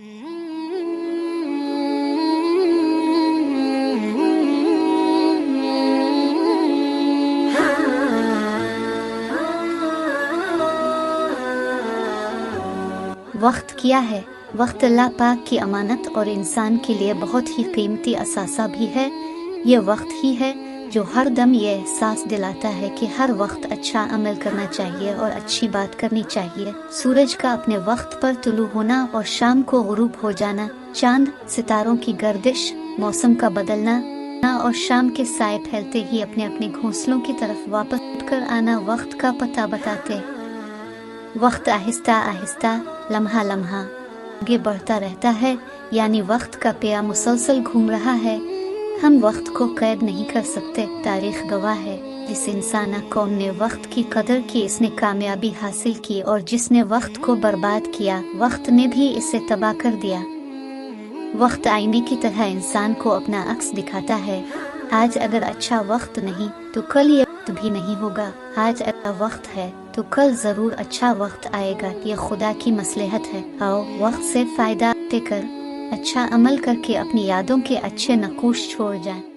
وقت کیا ہے؟ وقت اللہ پاک کی امانت اور انسان کے لیے بہت ہی قیمتی اثاثہ بھی ہے۔ یہ وقت ہی ہے جو ہر دم یہ احساس دلاتا ہے کہ ہر وقت اچھا عمل کرنا چاہیے اور اچھی بات کرنی چاہیے۔ سورج کا اپنے وقت پر طلوع ہونا اور شام کو غروب ہو جانا، چاند ستاروں کی گردش، موسم کا بدلنا اور شام کے سائے پھیلتے ہی اپنے اپنے گھونسلوں کی طرف واپس اٹھ کر آنا وقت کا پتہ بتاتے۔ وقت آہستہ آہستہ، لمحہ لمحہ آگے بڑھتا رہتا ہے، یعنی وقت کا پیا مسلسل گھوم رہا ہے۔ ہم وقت کو قید نہیں کر سکتے۔ تاریخ گواہ ہے، جس انسان کون نے وقت کی قدر کی اس نے کامیابی حاصل کی، اور جس نے وقت کو برباد کیا وقت نے بھی اسے تباہ کر دیا۔ وقت آئینے کی طرح انسان کو اپنا عکس دکھاتا ہے۔ آج اگر اچھا وقت نہیں تو کل یہ وقت بھی نہیں ہوگا۔ آج اچھا وقت ہے تو کل ضرور اچھا وقت آئے گا۔ یہ خدا کی مصلحت ہے۔ آؤ وقت سے فائدہ لے کر اچھا عمل کر کے اپنی یادوں کے اچھے نقوش چھوڑ جائیں۔